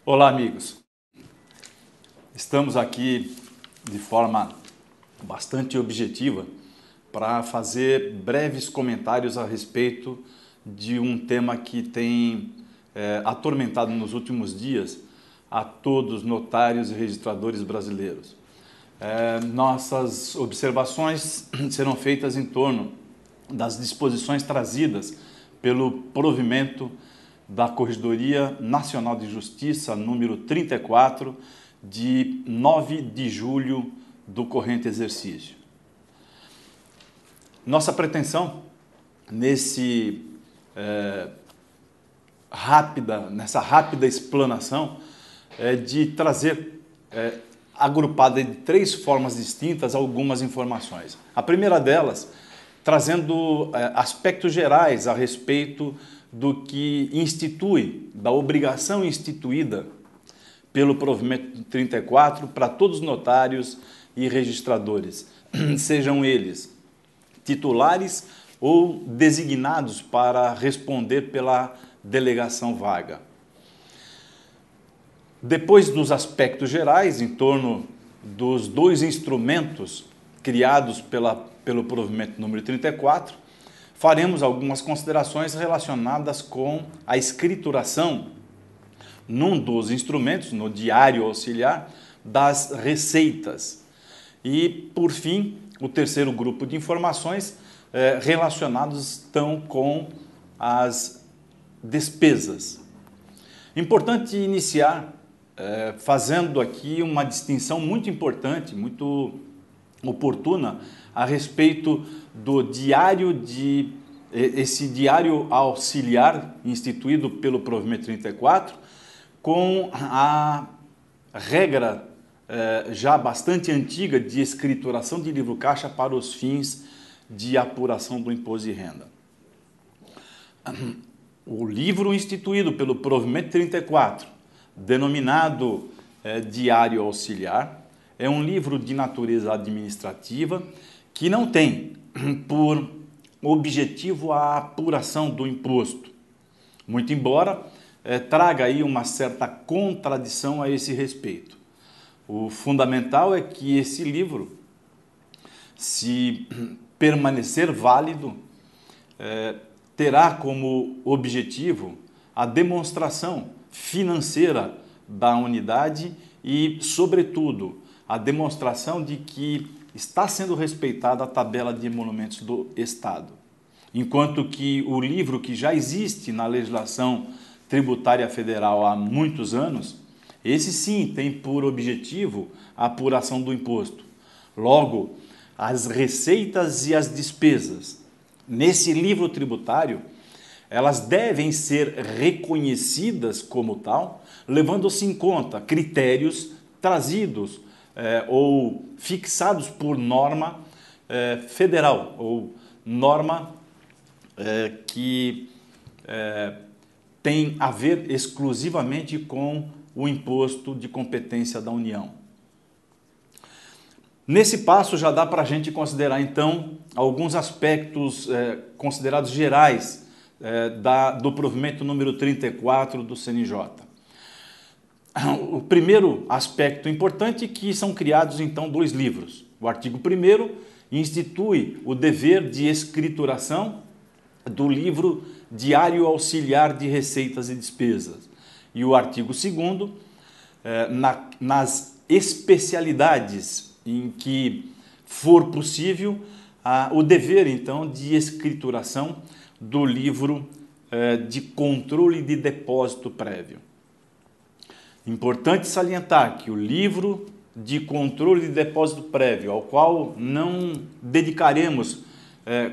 Olá, amigos. Estamos aqui de forma bastante objetiva para fazer breves comentários a respeito de um tema que tem atormentado nos últimos dias a todos os notários e registradores brasileiros. Nossas observações serão feitas em torno das disposições trazidas pelo provimento da Corregedoria Nacional de Justiça, número 34, de 9 de julho do corrente exercício. Nossa pretensão nessa rápida explanação é de trazer, agrupada de 3 formas distintas, algumas informações. A primeira delas, trazendo aspectos gerais a respeito do que institui, da obrigação instituída pelo provimento 34 para todos os notários e registradores, sejam eles titulares ou designados para responder pela delegação vaga. Depois dos aspectos gerais, em torno dos 2 instrumentos criados pelo provimento número 34, faremos algumas considerações relacionadas com a escrituração num dos instrumentos, no diário auxiliar, das receitas. E, por fim, o terceiro grupo de informações relacionados estão com as despesas. Importante iniciar fazendo aqui uma distinção muito importante, muito oportuna, a respeito do esse diário auxiliar instituído pelo provimento 34, com a regra já bastante antiga de escrituração de livro caixa para os fins de apuração do imposto de renda. O livro instituído pelo provimento 34, denominado diário auxiliar, é um livro de natureza administrativa que não tem por objetivo a apuração do imposto, muito embora traga aí uma certa contradição a esse respeito. O fundamental é que esse livro, se permanecer válido, terá como objetivo a demonstração financeira da unidade e, sobretudo, a demonstração de que está sendo respeitada a tabela de emolumentos do Estado. Enquanto que o livro que já existe na legislação tributária federal há muitos anos, esse sim tem por objetivo a apuração do imposto. Logo, as receitas e as despesas nesse livro tributário, elas devem ser reconhecidas como tal, levando-se em conta critérios trazidos ou fixados por norma federal, ou norma que tem a ver exclusivamente com o imposto de competência da União. Nesse passo já dá para a gente considerar, então, alguns aspectos considerados gerais do provimento número 34 do CNJ. O primeiro aspecto importante é que são criados, então, 2 livros. O artigo 1º institui o dever de escrituração do livro Diário Auxiliar de Receitas e Despesas. E o artigo 2º, nas especialidades em que for possível, o dever, então, de escrituração do livro de controle de depósito prévio. Importante salientar que o livro de controle de depósito prévio, ao qual não dedicaremos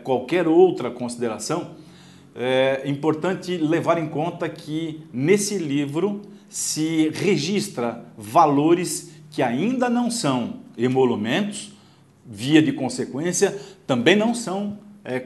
qualquer outra consideração, é importante levar em conta que nesse livro se registra valores que ainda não são emolumentos, via de consequência, também não são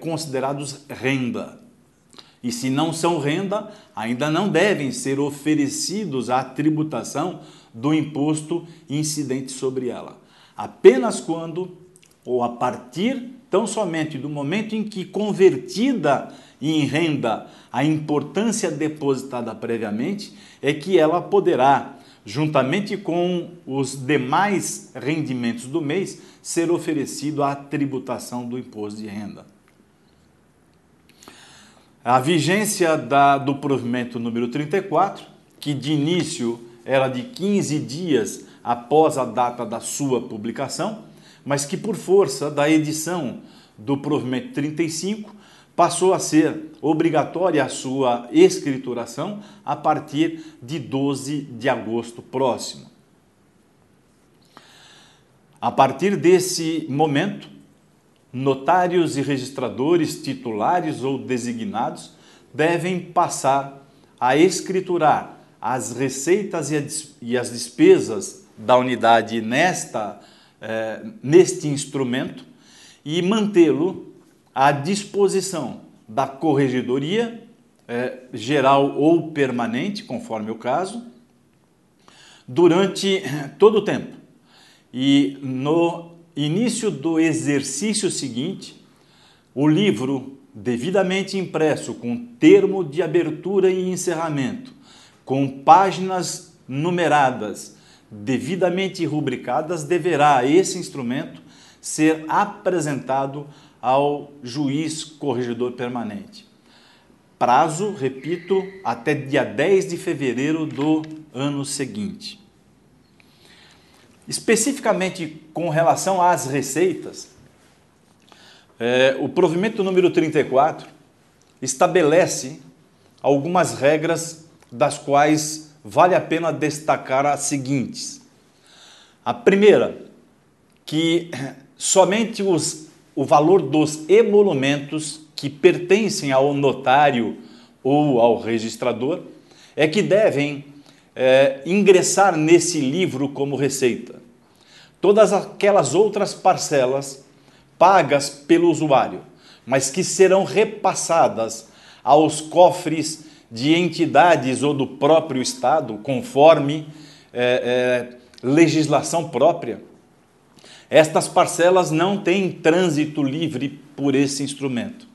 considerados renda. E se não são renda, ainda não devem ser oferecidos à tributação do imposto incidente sobre ela. Apenas quando, ou a partir tão somente do momento em que convertida em renda a importância depositada previamente, é que ela poderá, juntamente com os demais rendimentos do mês, ser oferecido à tributação do imposto de renda. A vigência do provimento número 34, que de início era de 15 dias após a data da sua publicação, mas que por força da edição do provimento 35 passou a ser obrigatória a sua escrituração a partir de 12 de agosto próximo. A partir desse momento, notários e registradores titulares ou designados devem passar a escriturar as receitas e as despesas da unidade neste instrumento e mantê-lo à disposição da corregedoria geral ou permanente, conforme o caso, durante todo o tempo. E no início do exercício seguinte, o livro devidamente impresso com termo de abertura e encerramento, com páginas numeradas, devidamente rubricadas, deverá esse instrumento ser apresentado ao juiz corregedor permanente. Prazo, repito, até dia 10 de fevereiro do ano seguinte. Especificamente com relação às receitas, o provimento número 34 estabelece algumas regras das quais vale a pena destacar as seguintes. A primeira, que somente o valor dos emolumentos que pertencem ao notário ou ao registrador é que devem ingressar nesse livro como receita. Todas aquelas outras parcelas pagas pelo usuário, mas que serão repassadas aos cofres de entidades ou do próprio Estado, conforme legislação própria, estas parcelas não têm trânsito livre por esse instrumento.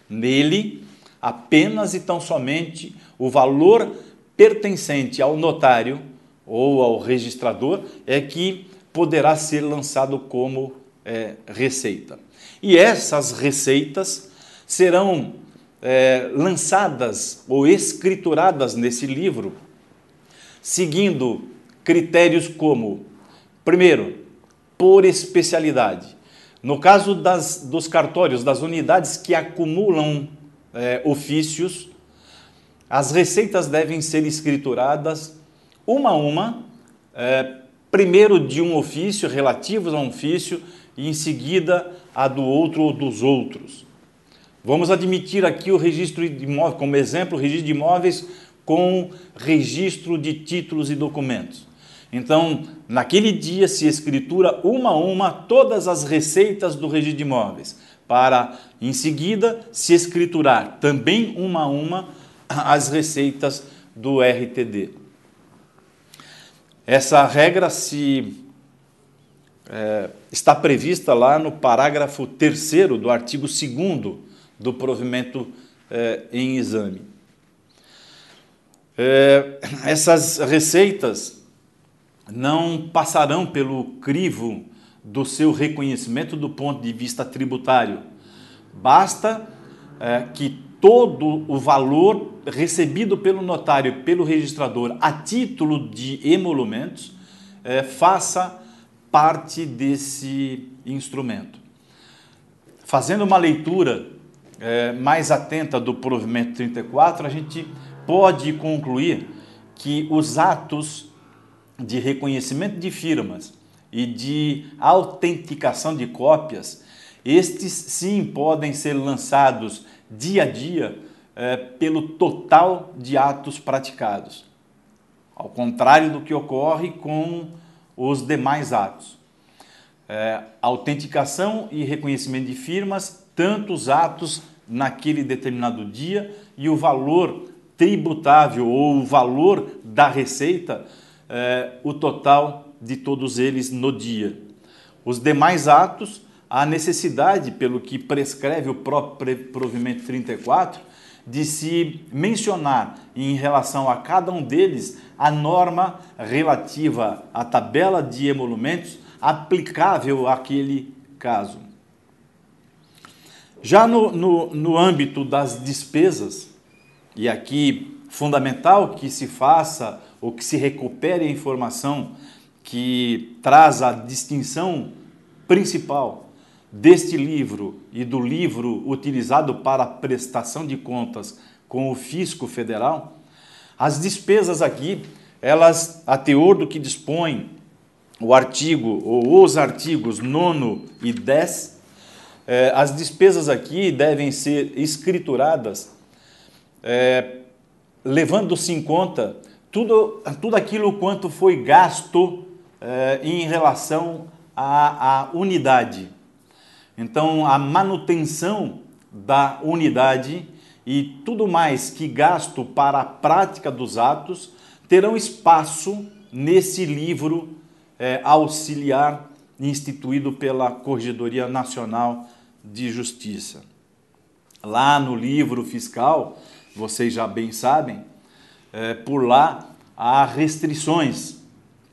Nele, apenas e tão somente o valor pertencente ao notário ou ao registrador é que poderá ser lançado como receita. E essas receitas serão lançadas ou escrituradas nesse livro seguindo critérios como, primeiro, por especialidade. No caso dos cartórios, das unidades que acumulam ofícios, as receitas devem ser escrituradas uma a uma, primeiro de um ofício, relativos a um ofício, e em seguida a do outro ou dos outros. Vamos admitir aqui o registro de imóveis, como exemplo, o registro de imóveis com registro de títulos e documentos. Então, naquele dia se escritura uma a uma todas as receitas do registro de imóveis, para, em seguida, se escriturar também uma a uma as receitas do RTD. Essa regra está prevista lá no parágrafo 3º do artigo 2º do provimento em exame. Essas receitas não passarão pelo crivo do seu reconhecimento do ponto de vista tributário. Basta que todo o valor recebido pelo notário e pelo registrador a título de emolumentos faça parte desse instrumento. Fazendo uma leitura mais atenta do provimento 34, a gente pode concluir que os atos de reconhecimento de firmas e de autenticação de cópias, estes sim podem ser lançados dia a dia pelo total de atos praticados, ao contrário do que ocorre com os demais atos. Autenticação e reconhecimento de firmas, tanto os atos naquele determinado dia e o valor tributável ou o valor da receita, o total de todos eles no dia. Os demais atos, a necessidade, pelo que prescreve o próprio provimento 34, de se mencionar em relação a cada um deles a norma relativa à tabela de emolumentos aplicável àquele caso. Já no âmbito das despesas, e aqui fundamental que se faça ou que se recupere a informação que traz a distinção principal deste livro e do livro utilizado para a prestação de contas com o Fisco Federal, as despesas aqui, elas, a teor do que dispõe o artigo ou os artigos 9º e 10, as despesas aqui devem ser escrituradas, levando-se em conta tudo aquilo quanto foi gasto em relação à unidade. Então, a manutenção da unidade e tudo mais que gasto para a prática dos atos terão espaço nesse livro auxiliar instituído pela Corregedoria Nacional de Justiça. Lá no livro fiscal, vocês já bem sabem, por lá há restrições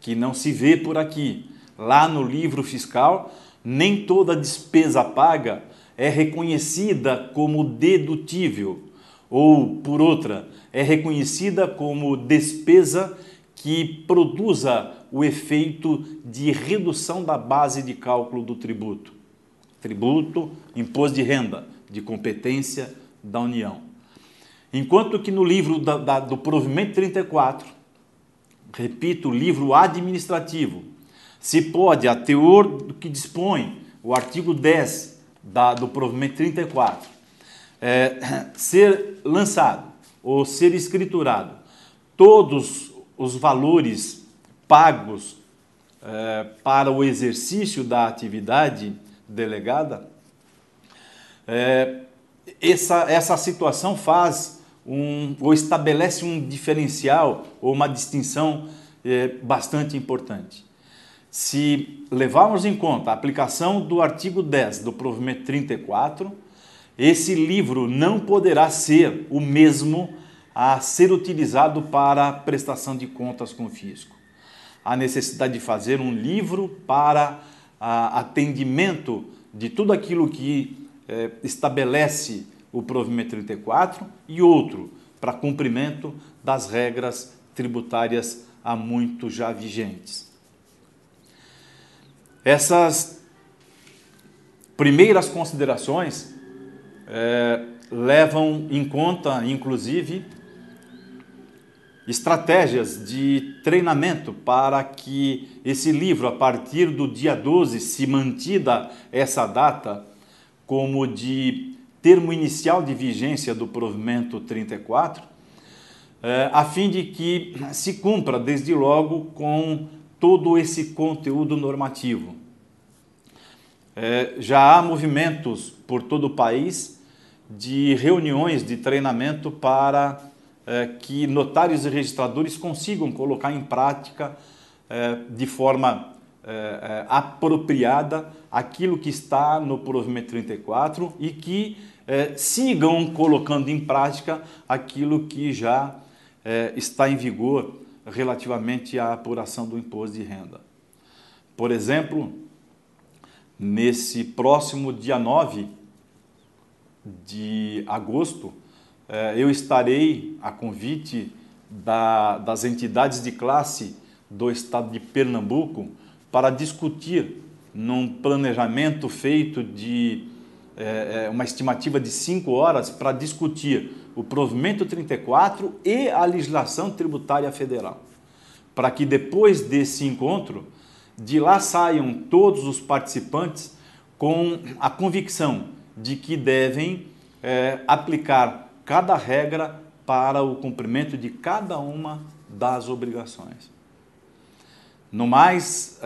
que não se vê por aqui. Lá no livro fiscal, nem toda despesa paga é reconhecida como dedutível, ou, por outra, é reconhecida como despesa que produza o efeito de redução da base de cálculo do tributo. Tributo, imposto de renda, de competência da União. Enquanto que no livro do provimento 34, repito, livro administrativo, se pode, a teor do que dispõe o artigo 10 do provimento 34, ser lançado ou ser escriturado todos os valores pagos para o exercício da atividade delegada, essa situação faz ou estabelece um diferencial ou uma distinção bastante importante. Se levarmos em conta a aplicação do artigo 10 do provimento 34, esse livro não poderá ser o mesmo a ser utilizado para a prestação de contas com o fisco. Há necessidade de fazer um livro para atendimento de tudo aquilo que estabelece o provimento 34 e outro para cumprimento das regras tributárias há muito já vigentes. Essas primeiras considerações levam em conta, inclusive, estratégias de treinamento para que esse livro, a partir do dia 12, se mantida essa data como de termo inicial de vigência do provimento 34, a fim de que se cumpra desde logo com todo esse conteúdo normativo. Já há movimentos por todo o país de reuniões de treinamento para que notários e registradores consigam colocar em prática de forma apropriada aquilo que está no provimento 34 e que sigam colocando em prática aquilo que já está em vigor relativamente à apuração do imposto de renda. Por exemplo, nesse próximo dia 9 de agosto, eu estarei, a convite das entidades de classe do estado de Pernambuco, para discutir, num planejamento feito de uma estimativa de 5 horas, para discutir o provimento 34 e a legislação tributária federal, para que depois desse encontro, de lá saiam todos os participantes com a convicção de que devem aplicar cada regra para o cumprimento de cada uma das obrigações. No mais,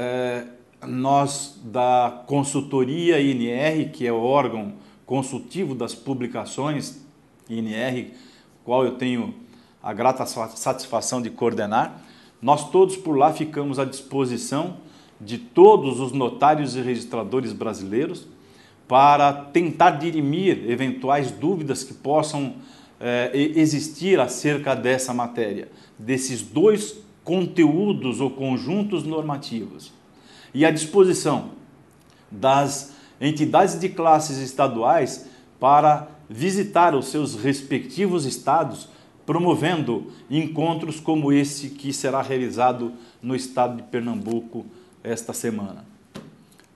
nós da consultoria INR, que é o órgão consultivo das publicações INR, qual eu tenho a grata satisfação de coordenar, nós todos por lá ficamos à disposição de todos os notários e registradores brasileiros para tentar dirimir eventuais dúvidas que possam existir acerca dessa matéria, desses dois conteúdos ou conjuntos normativos. E à disposição das entidades de classes estaduais para visitar os seus respectivos estados, promovendo encontros como esse que será realizado no estado de Pernambuco esta semana.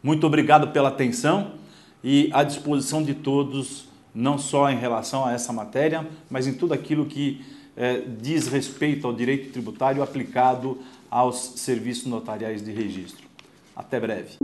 Muito obrigado pela atenção e à disposição de todos, não só em relação a essa matéria, mas em tudo aquilo que diz respeito ao direito tributário aplicado aos serviços notariais de registro. Até breve.